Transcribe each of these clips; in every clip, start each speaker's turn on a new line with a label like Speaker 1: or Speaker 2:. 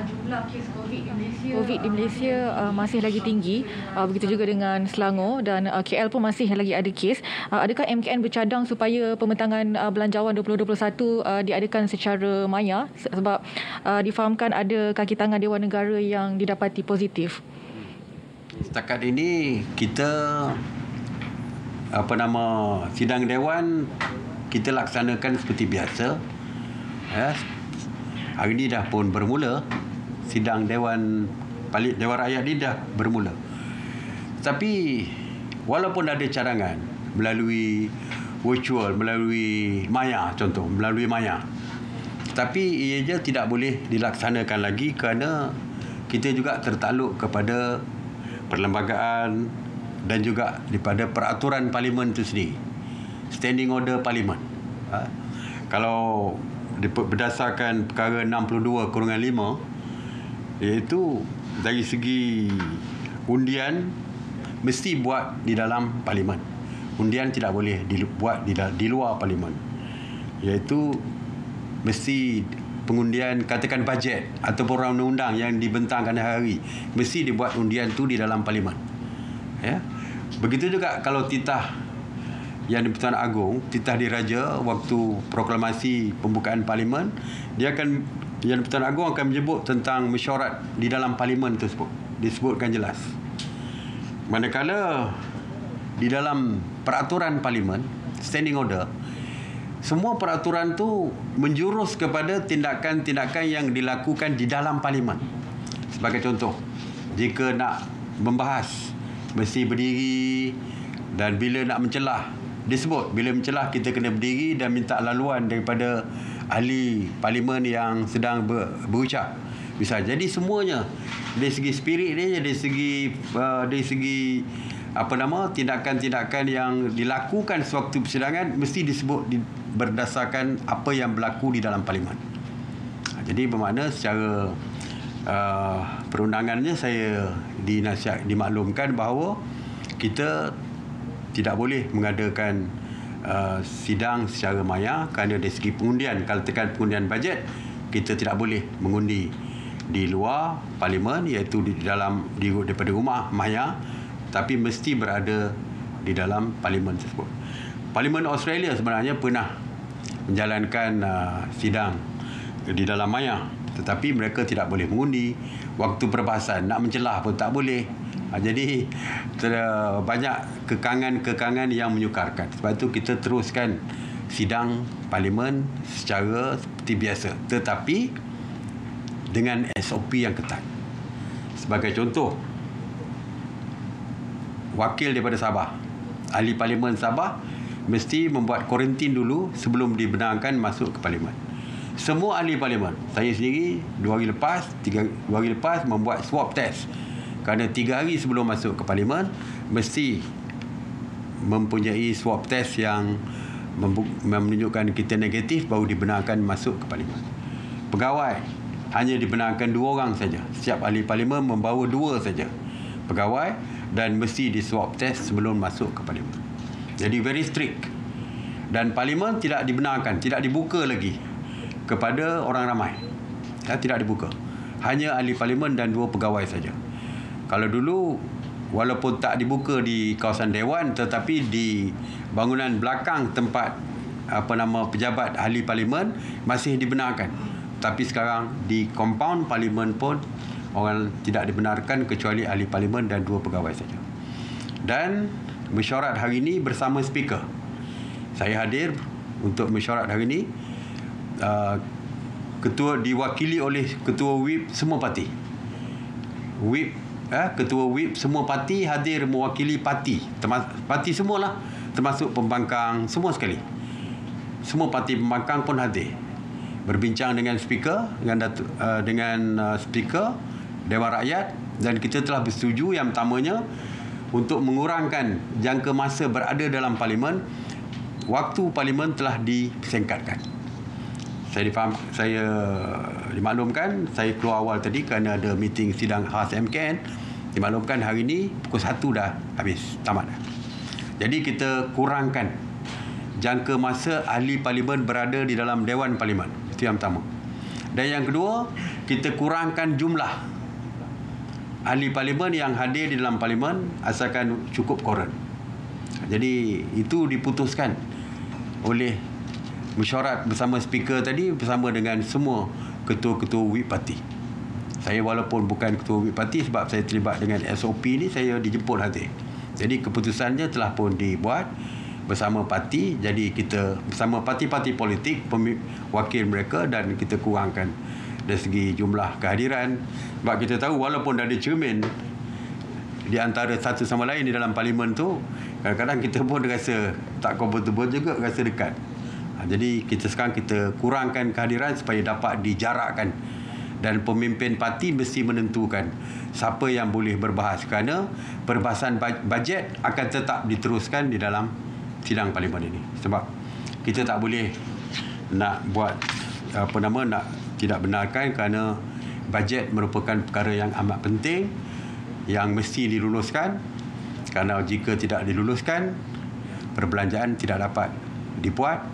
Speaker 1: jumlah kes COVID di Malaysia masih lagi tinggi. Begitu juga dengan Selangor dan KL pun masih lagi ada kes. Adakah MKN bercadang supaya pembentangan belanjawan 2021 diadakan secara maya sebab difahamkan ada kaki tangan Dewan Negara yang didapati positif?
Speaker 2: Setakat ini kita sidang Dewan kita laksanakan seperti biasa. Hari ini dah pun bermula. Sidang Dewan Rakyat ni dah bermula. Tapi walaupun ada cadangan melalui virtual, melalui maya contoh, melalui maya, tapi ianya tidak boleh dilaksanakan lagi kerana kita juga tertakluk kepada perlembagaan dan juga daripada peraturan parlimen itu sendiri. Standing order parlimen. Kalau berdasarkan perkara 62/5, iaitu dari segi undian mesti buat di dalam parlimen. Undian tidak boleh dibuat di luar parlimen. Iaitu mesti pengundian katakan bajet ataupun undang-undang yang dibentangkan hari mesti dibuat undian tu di dalam parlimen. Ya. Begitu juga kalau titah yang di-Pertuan Agong, titah diraja waktu proklamasi pembukaan parlimen, yang di-Pertuan Agong akan menyebut tentang mesyuarat di dalam parlimen tersebut. Disebutkan jelas. Manakala di dalam peraturan parlimen, standing order, semua peraturan tu menjurus kepada tindakan-tindakan yang dilakukan di dalam parlimen. Sebagai contoh, jika nak membahas, mesti berdiri, dan bila nak mencelah, disebut bila mencelah kita kena berdiri dan minta laluan daripada ahli parlimen yang sedang berucap. Bisa. Jadi semuanya dari segi spirit dia, dari segi tindakan-tindakan yang dilakukan sewaktu persidangan mesti disebut berdasarkan apa yang berlaku di dalam parlimen. Jadi bermakna secara perundangannya saya dimaklumkan bahawa kita tidak boleh mengadakan sidang secara maya kerana dari segi pengundian. Kalau tekan pengundian bajet, kita tidak boleh mengundi di luar parlimen, iaitu daripada rumah maya, tapi mesti berada di dalam parlimen tersebut. Parlimen Australia sebenarnya pernah menjalankan sidang di dalam maya, tetapi mereka tidak boleh mengundi. Waktu perbahasan nak mencelah pun tak boleh. Jadi banyak kekangan-kekangan yang menyukarkan. Sebab itu kita teruskan sidang parlimen secara seperti biasa, tetapi dengan SOP yang ketat. Sebagai contoh, wakil daripada Sabah, ahli parlimen Sabah mesti membuat kuarantin dulu sebelum dibenarkan masuk ke parlimen. Semua ahli parlimen, saya sendiri 2 hari lepas membuat swab test. Kerana 3 hari sebelum masuk ke parlimen mesti mempunyai swab test yang menunjukkan kita negatif baru dibenarkan masuk ke parlimen. Pegawai hanya dibenarkan 2 orang saja. Setiap ahli parlimen membawa 2 saja pegawai dan mesti di swab test sebelum masuk ke parlimen. Jadi very strict. Dan parlimen tidak dibenarkan, tidak dibuka lagi kepada orang ramai. Tidak dibuka. Hanya ahli parlimen dan 2 pegawai saja. Kalau dulu walaupun tak dibuka di kawasan Dewan, tetapi di bangunan belakang tempat pejabat ahli parlimen masih dibenarkan. Tapi sekarang di kompaun parlimen pun orang tidak dibenarkan kecuali ahli parlimen dan 2 pegawai saja. Dan mesyuarat hari ini bersama speaker. Saya hadir untuk mesyuarat hari ini. Ketua diwakili oleh ketua whip semua parti. Ketua whip semua parti hadir mewakili parti. Parti semualah, termasuk pembangkang semua sekali. Semua parti pembangkang pun hadir. Berbincang dengan speaker, dengan speaker Dewan Rakyat, dan kita telah bersetuju yang pertamanya untuk mengurangkan jangka masa berada dalam parlimen. Waktu parlimen telah disingkatkan. Saya dimaklumkan, saya keluar awal tadi kerana ada meeting sidang khas MKN. Dimaklumkan hari ini pukul 1 dah habis, tamat dah. Jadi kita kurangkan jangka masa ahli parlimen berada di dalam Dewan Parlimen. Itu yang pertama. Dan yang kedua, kita kurangkan jumlah ahli parlimen yang hadir di dalam parlimen asalkan cukup koran. Jadi itu diputuskan oleh mesyuarat bersama speaker tadi bersama dengan semua ketua-ketua whip parti. Saya walaupun bukan ketua whip parti sebab saya terlibat dengan SOP ni, saya dijemput hadir. Jadi keputusannya telah pun dibuat bersama parti. Jadi kita bersama parti-parti politik, wakil mereka, dan kita kurangkan dari segi jumlah kehadiran. Sebab kita tahu walaupun ada cermin di antara satu sama lain di dalam parlimen tu, kadang-kadang kita pun rasa tak comfortable juga, rasa dekat. Jadi sekarang kita kurangkan kehadiran supaya dapat dijarakkan, dan pemimpin parti mesti menentukan siapa yang boleh berbahas, kerana perbahasan bajet akan tetap diteruskan di dalam sidang parlimen ini. Sebab kita tak boleh nak buat nak tidak benarkan, kerana bajet merupakan perkara yang amat penting yang mesti diluluskan. Kerana jika tidak diluluskan, perbelanjaan tidak dapat dibuat,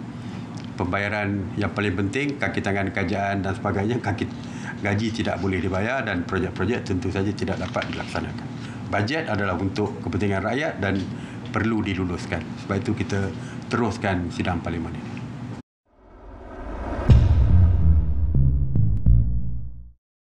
Speaker 2: pembayaran yang paling penting, kaki tangan kerajaan dan sebagainya, gaji tidak boleh dibayar, dan projek-projek tentu saja tidak dapat dilaksanakan. Bajet adalah untuk kepentingan rakyat dan perlu diluluskan. Sebab itu kita teruskan sidang parlimen ini.